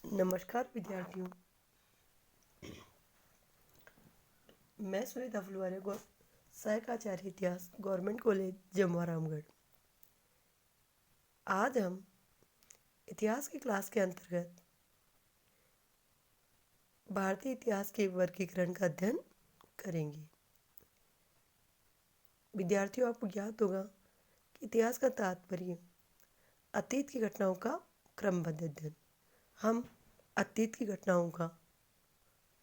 नमस्कार विद्यार्थियों। मैं सुनीता फुलवारे सहायक आचार्य इतिहास गवर्नमेंट कॉलेज जमुआ रामगढ़। आज हम इतिहास की क्लास के अंतर्गत भारतीय इतिहास के वर्गीकरण का अध्ययन करेंगे। विद्यार्थियों, आपको ज्ञात होगा कि इतिहास का तात्पर्य अतीत की घटनाओं का क्रमबद्ध अध्ययन। हम अतीत की घटनाओं का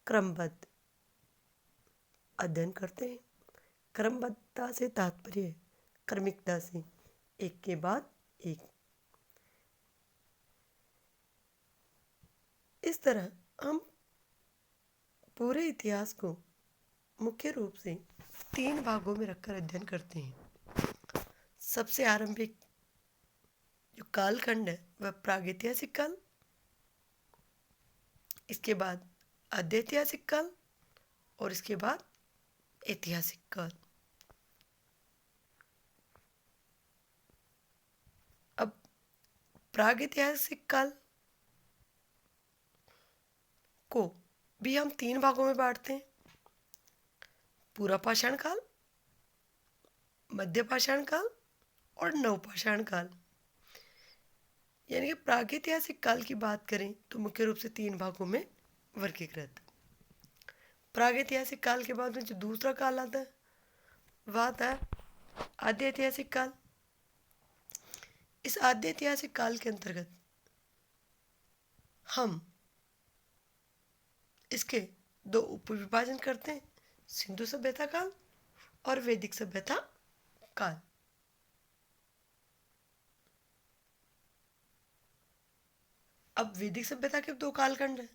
क्रमबद्ध अध्ययन करते हैं। क्रमबद्धता से तात्पर्य क्रमिकता से, एक के बाद एक। इस तरह हम पूरे इतिहास को मुख्य रूप से 3 भागों में रखकर अध्ययन करते हैं। सबसे आरंभिक जो कालखंड है वह प्रागैतिहासिक काल, इसके बाद आद्यैतिहासिक काल और इसके बाद ऐतिहासिक काल। अब प्रागैतिहासिक काल को भी हम 3 भागों में बांटते हैं। पूरा पाषाण काल, मध्य पाषाण काल और नवपाषाण काल। यानी कि प्रागैतिहासिक काल की बात करें तो मुख्य रूप से 3 भागों में वर्गीकृत। प्रागैतिहासिक काल के बाद में जो दूसरा काल आता है वह आता है आद्य ऐतिहासिक काल। इस आद्य ऐतिहासिक काल के अंतर्गत हम इसके 2 उप विभाजन करते हैं, सिंधु सभ्यता काल और वैदिक सभ्यता काल। अब वैदिक सभ्यता के 2 कालखंड हैं,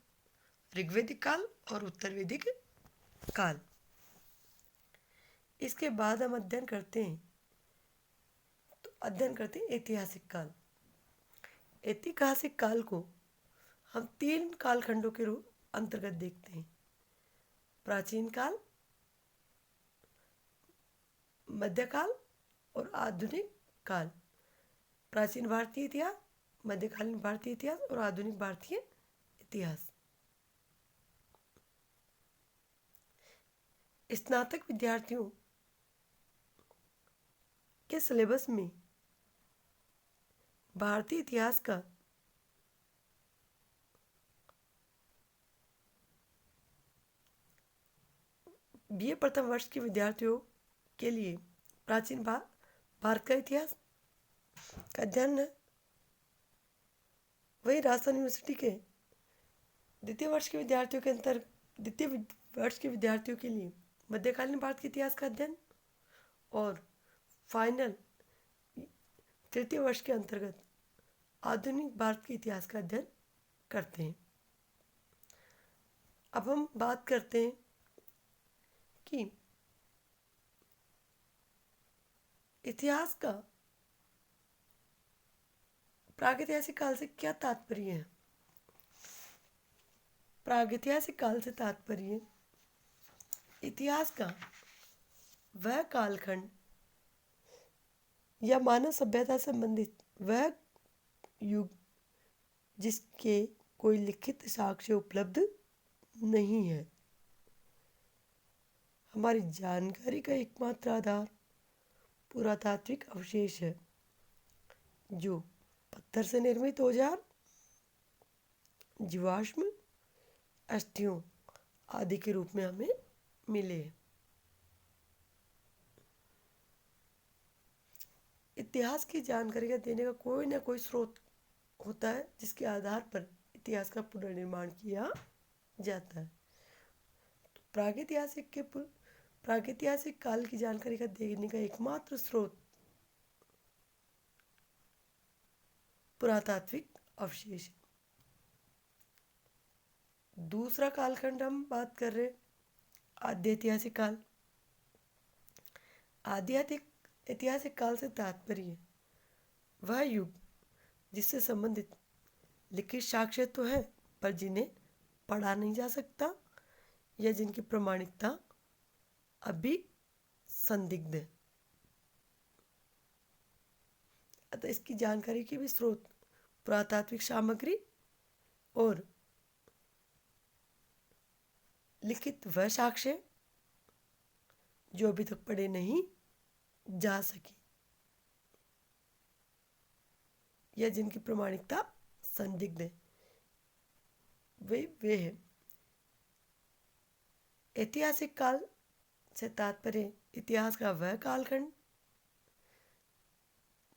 ऋग्वैदिक काल और उत्तर वैदिक काल। इसके बाद हम अध्ययन करते हैं ऐतिहासिक काल। ऐतिहासिक काल को हम 3 कालखंडों के रूप अंतर्गत देखते हैं, प्राचीन काल, मध्यकाल और आधुनिक काल। प्राचीन भारतीय इतिहास, मध्यकालीन भारतीय इतिहास और आधुनिक भारतीय इतिहास। स्नातक विद्यार्थियों के सिलेबस में भारतीय इतिहास का बीए प्रथम वर्ष के विद्यार्थियों के लिए प्राचीन भारत का इतिहास का अध्ययन है। वही राजस्थान यूनिवर्सिटी के द्वितीय वर्ष के विद्यार्थियों के लिए मध्यकालीन भारत के इतिहास का अध्ययन और फाइनल तृतीय वर्ष के अंतर्गत आधुनिक भारत के इतिहास का अध्ययन करते हैं। अब हम बात करते हैं कि इतिहास का प्रागैतिहासिक काल से क्या तात्पर्य है। प्रागैतिहासिक काल से तात्पर्य इतिहास का वह कालखंड या मानव सभ्यता से संबंधित वह युग जिसके कोई लिखित साक्ष्य उपलब्ध नहीं है। हमारी जानकारी का एकमात्र आधार पुरातात्विक अवशेष है, जो पत्थर से निर्मित औजार, जीवाश्म, अस्थियों आदि के रूप में हमें मिले। इतिहास की जानकारी का देने का कोई ना कोई स्रोत होता है जिसके आधार पर इतिहास का पुनर्निर्माण किया जाता है। तो प्रागैतिहासिक काल की जानकारी का देने का एकमात्र स्रोत पुरातात्विक अवशेष। दूसरा कालखंड हम बात कर रहे हैं आद्य ऐतिहासिक काल। आद्य ऐतिहासिक काल से तात्पर्य वह युग जिससे संबंधित लिखित साक्ष्य तो है पर जिन्हें पढ़ा नहीं जा सकता या जिनकी प्रमाणिकता अभी संदिग्ध है। अतः इसकी जानकारी के भी स्रोत पुरातात्विक सामग्री और लिखित वह साक्ष्य जो अभी तक पढ़े नहीं जा सके या जिनकी प्रमाणिकता संदिग्ध है। वे है ऐतिहासिक काल से तात्पर्य इतिहास का वह कालखंड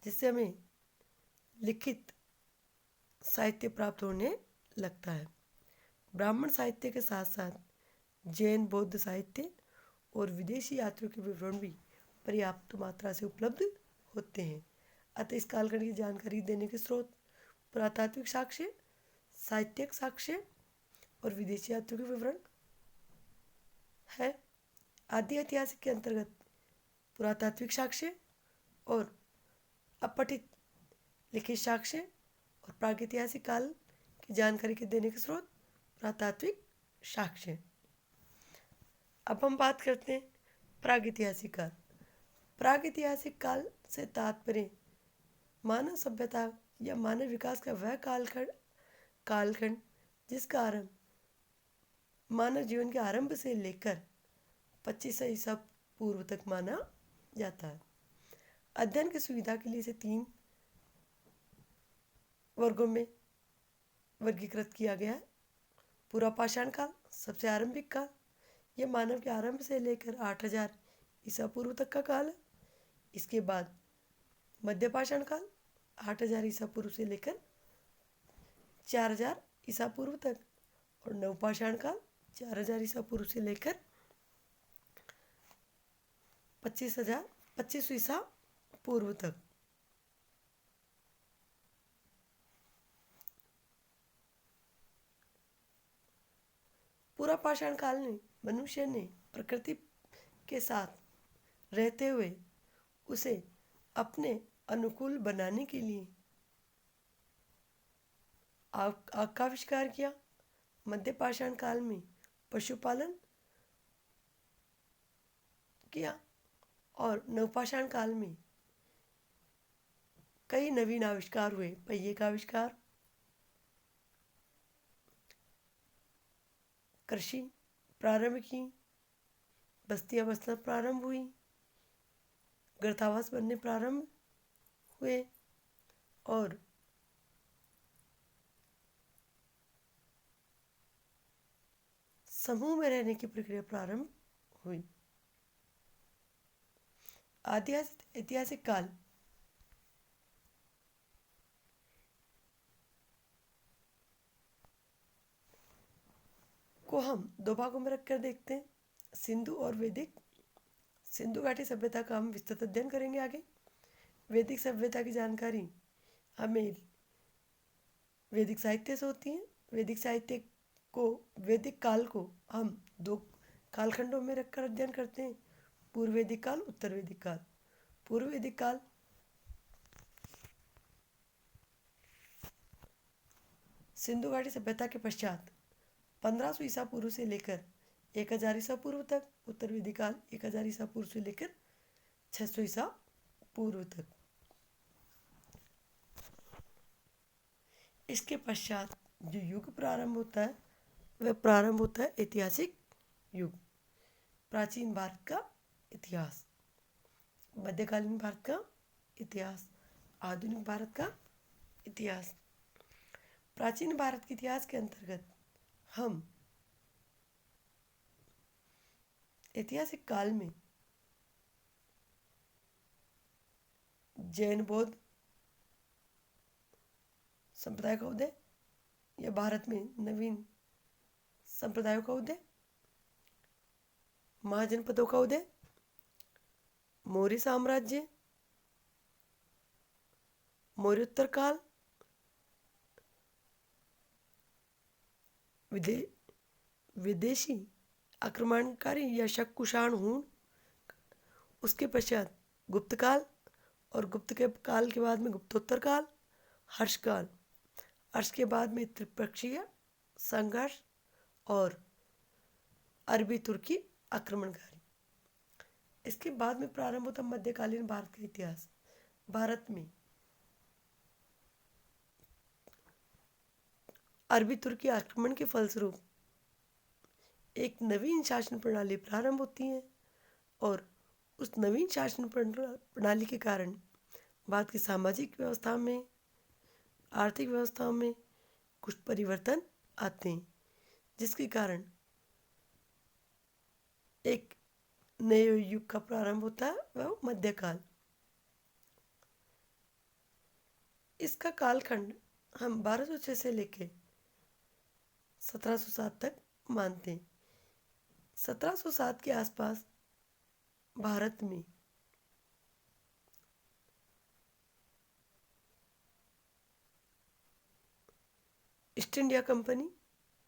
जिससे हमें लिखित साहित्य प्राप्त होने लगता है। ब्राह्मण साहित्य के साथ साथ जैन बौद्ध साहित्य और विदेशी यात्रियों के विवरण भी पर्याप्त मात्रा से उपलब्ध होते हैं। अतः इस कालखंड की जानकारी देने के स्रोत पुरातात्विक साक्ष्य, साहित्यिक साक्ष्य और विदेशी यात्रियों के विवरण है। आदि ऐतिहासिक के अंतर्गत पुरातात्विक साक्ष्य और अपठित लिखित साक्ष्य और प्रागैतिहासिक काल की जानकारी के देने के स्रोत पुरातात्विक साक्ष्य। अब हम बात करते हैं प्रागैतिहासिक काल। प्रागैतिहासिक काल से तात्पर्य मानव सभ्यता या मानव विकास का वह कालखंड जिसका आरंभ मानव जीवन के आरंभ से लेकर 2500 ईसा पूर्व तक माना जाता है। अध्ययन की सुविधा के लिए इसे 3 वर्गों में वर्गीकृत किया गया है। पूरा पाषाण काल सबसे आरंभिक काल, यह मानव के आरंभ से लेकर 8000 ईसा पूर्व तक का काल है। इसके बाद मध्य पाषाण काल 8000 ईसा पूर्व से लेकर 4000 ईसा पूर्व तक और नवपाषाण काल 4000 ईसा पूर्व से लेकर 2500 ईसा पूर्व तक। पूरा पाषाण काल में मनुष्य ने प्रकृति के साथ रहते हुए उसे अपने अनुकूल बनाने के लिए आग का आविष्कार किया। मध्य पाषाण काल में पशुपालन किया और नवपाषाण काल में कई नवीन आविष्कार हुए। पहिए का आविष्कार, कृषि प्रारंभ की, बस्तियां बसना प्रारंभ हुई, गर्तावास बनने प्रारंभ हुए और समूह में रहने की प्रक्रिया प्रारंभ हुई। आदि ऐतिहासिक काल को हम 2 भागों में रखकर देखते हैं, सिंधु और वैदिक। सिंधु घाटी सभ्यता का हम विस्तृत अध्ययन करेंगे आगे। वैदिक सभ्यता की जानकारी हमें वैदिक साहित्य से होती है। वैदिक काल को हम 2 कालखंडों में रखकर अध्ययन करते हैं, पूर्व वैदिक काल, उत्तर वैदिक काल। पूर्व वैदिक काल सिंधु घाटी सभ्यता के पश्चात 1500 ईसा पूर्व से लेकर 1000 ईसा पूर्व तक। उत्तर वैदिक काल 1000 ईसा पूर्व से लेकर 600 ईसा पूर्व तक। इसके पश्चात जो युग प्रारंभ होता है वह प्रारंभ होता है ऐतिहासिक युग। प्राचीन भारत का इतिहास, मध्यकालीन भारत का इतिहास, आधुनिक भारत का इतिहास। प्राचीन भारत के इतिहास के अंतर्गत हम ऐतिहासिक काल में जैन बौद्ध संप्रदाय का उदय या भारत में नवीन संप्रदायों का उदय, महाजनपदों का उदय, मौर्य साम्राज्य, मौर्योत्तर काल, विदेशी आक्रमणकारी या शक कुषाण हूण, उसके पश्चात गुप्त काल और गुप्त के काल के बाद में गुप्तोत्तर काल, हर्ष काल, हर्ष के बाद में त्रिपक्षीय संघर्ष और अरबी तुर्की आक्रमणकारी। इसके बाद में प्रारंभ होता मध्यकालीन भारत का इतिहास। भारत में अरबी तुर्की आक्रमण के फलस्वरूप एक नवीन शासन प्रणाली प्रारंभ होती है और उस नवीन शासन प्रणाली के कारण भारत की सामाजिक व्यवस्था में, आर्थिक व्यवस्था में कुछ परिवर्तन आते हैं, जिसके कारण एक नए युग का प्रारंभ होता है, वह मध्यकाल। इसका कालखंड हम 1206 से लेके 1707 तक मानते हैं। 1707 के आसपास भारत में ईस्ट इंडिया कंपनी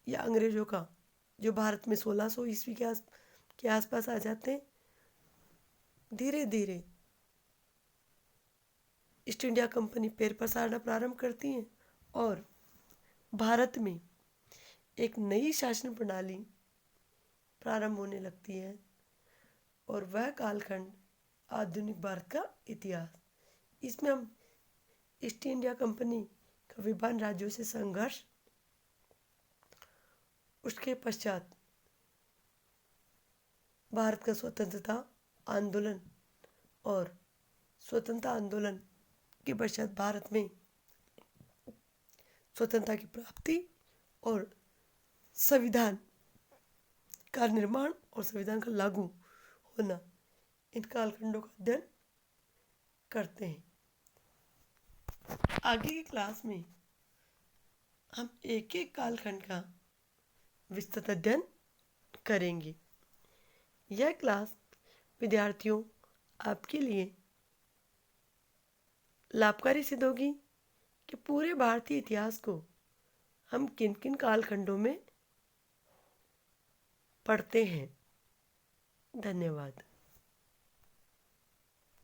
या अंग्रेजों का, जो भारत में 1600 ईस्वी के आसपास आ जाते हैं, धीरे धीरे ईस्ट इंडिया कंपनी पैर पसारना प्रारंभ करती है और भारत में एक नई शासन प्रणाली प्रारंभ होने लगती है और वह कालखंड आधुनिक भारत का इतिहास। इसमें हम ईस्ट इंडिया कंपनी का विभिन्न राज्यों से संघर्ष, उसके पश्चात भारत का स्वतंत्रता आंदोलन और स्वतंत्रता आंदोलन के पश्चात भारत में स्वतंत्रता की प्राप्ति और संविधान का निर्माण और संविधान का लागू होना, इन कालखंडों का अध्ययन करते हैं। आगे की क्लास में हम एक एक कालखंड का विस्तृत अध्ययन करेंगे। यह क्लास विद्यार्थियों आपके लिए लाभकारी सिद्ध होगी कि पूरे भारतीय इतिहास को हम किन किन कालखंडों में पढ़ते हैं। धन्यवाद।